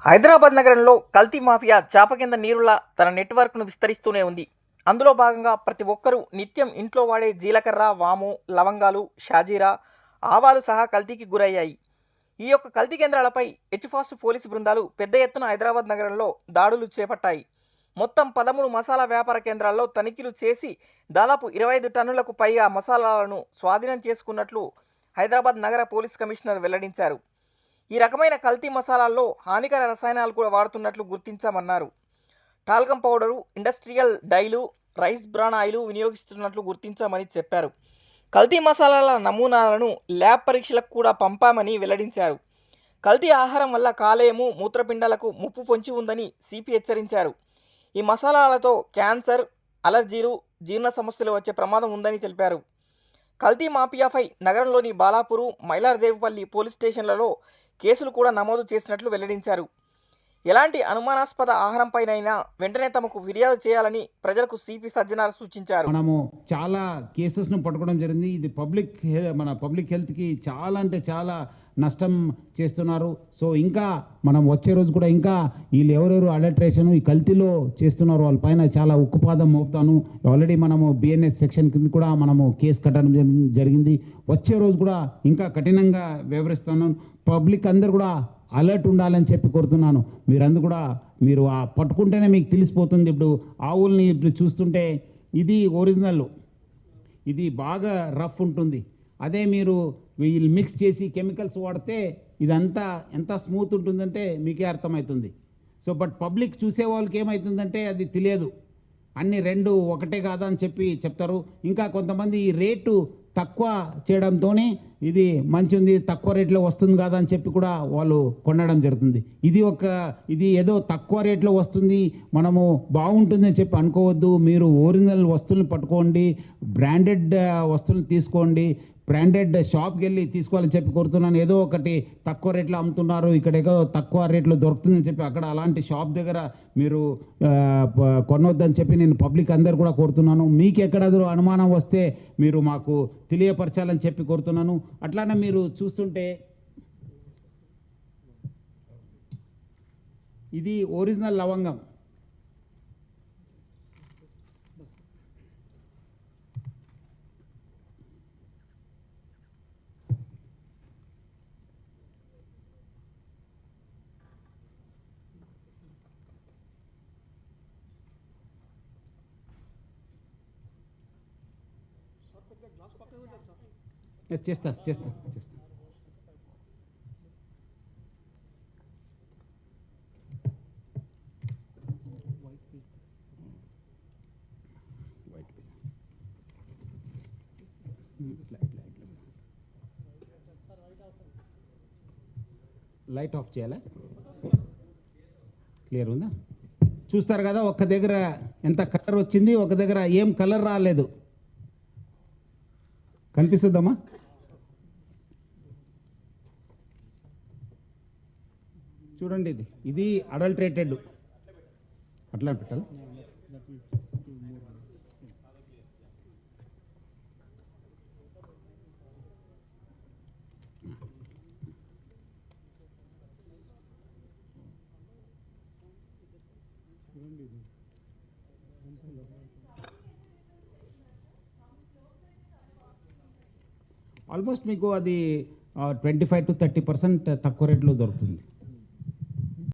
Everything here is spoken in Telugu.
హైదరాబాద్ నగరంలో కల్తీ మాఫియా చాప కింద నీరులా తన నెట్వర్క్ను విస్తరిస్తూనే ఉంది. అందులో భాగంగా ప్రతి ఒక్కరూ నిత్యం ఇంట్లో వాడే జీలకర్ర, వాము, లవంగాలు, షాజీరా, ఆవాలు సహా కల్తీకి గురయ్యాయి. ఈ యొక్క కల్తీ కేంద్రాలపై హెచ్ఫాస్ట్ పోలీసు బృందాలు పెద్ద ఎత్తున హైదరాబాద్ నగరంలో దాడులు చేపట్టాయి. మొత్తం 13 మసాలా వ్యాపార కేంద్రాల్లో తనిఖీలు చేసి దాదాపు 25 టన్నులకు పైగా మసాలాలను స్వాధీనం చేసుకున్నట్లు హైదరాబాద్ నగర పోలీస్ కమిషనర్ వెల్లడించారు. ఈ రకమైన కల్తీ మసాలాల్లో హానికర రసాయనాలు కూడా వాడుతున్నట్లు గుర్తించామన్నారు. టాల్కమ్ పౌడరు, ఇండస్ట్రియల్ డైలు, రైస్ బ్రాన్ ఆయిల్ వినియోగిస్తున్నట్లు గుర్తించామని చెప్పారు. కల్తీ మసాలాల నమూనాలను ల్యాబ్ పరీక్షలకు కూడా పంపామని వెల్లడించారు. కల్తీ ఆహారం వల్ల కాలేయము, మూత్రపిండాలకు ముప్పు పొంచి ఉందని సిపి హెచ్చరించారు. ఈ మసాలాలతో క్యాన్సర్, అలర్జీలు, జీర్ణ సమస్యలు వచ్చే ప్రమాదం ఉందని తెలిపారు. కల్తీ మాఫియాపై నగరంలోని బాలాపూరు, మైలార్దేవిపల్లి పోలీస్ స్టేషన్లలో కేసులు కూడా నమోదు చేసినట్లు వెల్లడించారు. ఎలాంటి అనుమానాస్పద ఆహారంపైనైనా వెంటనే తమకు ఫిర్యాదు చేయాలని ప్రజలకు సిపి సజ్జనార్ సూచించారు. మనము చాలా కేసెస్ను పట్టుకోవడం జరిగింది. ఇది మన పబ్లిక్ హెల్త్కి చాలా అంటే చాలా నష్టం చేస్తున్నారు. సో ఇంకా మనం వచ్చే రోజు కూడా ఇంకా వీళ్ళు ఎవరెవరు అడల్ట్రేషన్ ఈ కల్తీలో చేస్తున్నారు వాళ్ళ పైన చాలా ఉక్కుపాదం మోపుతాను. ఆల్రెడీ మనము బిఎన్ఎస్ సెక్షన్ కింద కూడా మనము కేసు కట్టడం జరిగింది. వచ్చే రోజు కూడా ఇంకా కఠినంగా వివరిస్తాను. పబ్లిక్ అందరు కూడా అలర్ట్ ఉండాలని చెప్పి కోరుతున్నాను. మీరందరూ కూడా మీరు పట్టుకుంటేనే మీకు తెలిసిపోతుంది. ఇప్పుడు ఆవుల్ని ఇప్పుడు చూస్తుంటే ఇది ఒరిజినల్, ఇది బాగా రఫ్ ఉంటుంది. అదే మీరు వీళ్ళు మిక్స్ చేసి కెమికల్స్ వాడితే ఇదంతా ఎంత స్మూత్ ఉంటుందంటే మీకే అర్థమవుతుంది. సో బట్ పబ్లిక్ చూసే వాళ్ళకి ఏమవుతుందంటే అది తెలియదు. అన్ని రెండు ఒకటే కాదా అని చెప్పి చెప్తారు. ఇంకా కొంతమంది ఈ రేటు తక్కువ చేయడంతోనే ఇది మంచి ఉంది, తక్కువ రేట్లో వస్తుంది కదా అని చెప్పి కూడా వాళ్ళు కొనడం జరుగుతుంది. ఇది ఏదో తక్కువ రేట్లో వస్తుంది, మనము బాగుంటుంది అని చెప్పి అనుకోవద్దు. మీరు ఒరిజినల్ వస్తువులను పట్టుకోండి, బ్రాండెడ్ వస్తువులను తీసుకోండి, బ్రాండెడ్ షాప్కి వెళ్ళి తీసుకోవాలని చెప్పి కోరుతున్నాను. ఏదో ఒకటి తక్కువ రేట్లో అమ్ముతున్నారు, ఇక్కడ ఏదో తక్కువ రేట్లో దొరుకుతుందని చెప్పి అక్కడ అలాంటి షాప్ దగ్గర మీరు కొనవద్దని చెప్పి నేను పబ్లిక్ అందరు కూడా కోరుతున్నాను. మీకు ఎక్కడాದರೂ అనుమానం వస్తే మీరు మాకు తెలియపరచాలని చెప్పి కోరుతున్నాను. అట్లానే మీరు చూస్తుంటే ఇది ఒరిజినల్ లవంగం. చేస్తా లైట్ ఆఫ్ చేయాలా? క్లియర్ ఉందా? చూస్తారు కదా, ఒక్క దగ్గర ఎంత కలర్ వచ్చింది, ఒక దగ్గర ఏం కలర్ రాలేదు. కనిపిస్తుందమ్మా? చూడండి, ఇది అడల్ట్రేటెడ్. అట్లా పెట్టాలి. ఆల్మోస్ట్ మీకు అది 25 to 30% తక్కువ రేట్లో దొరుకుతుంది.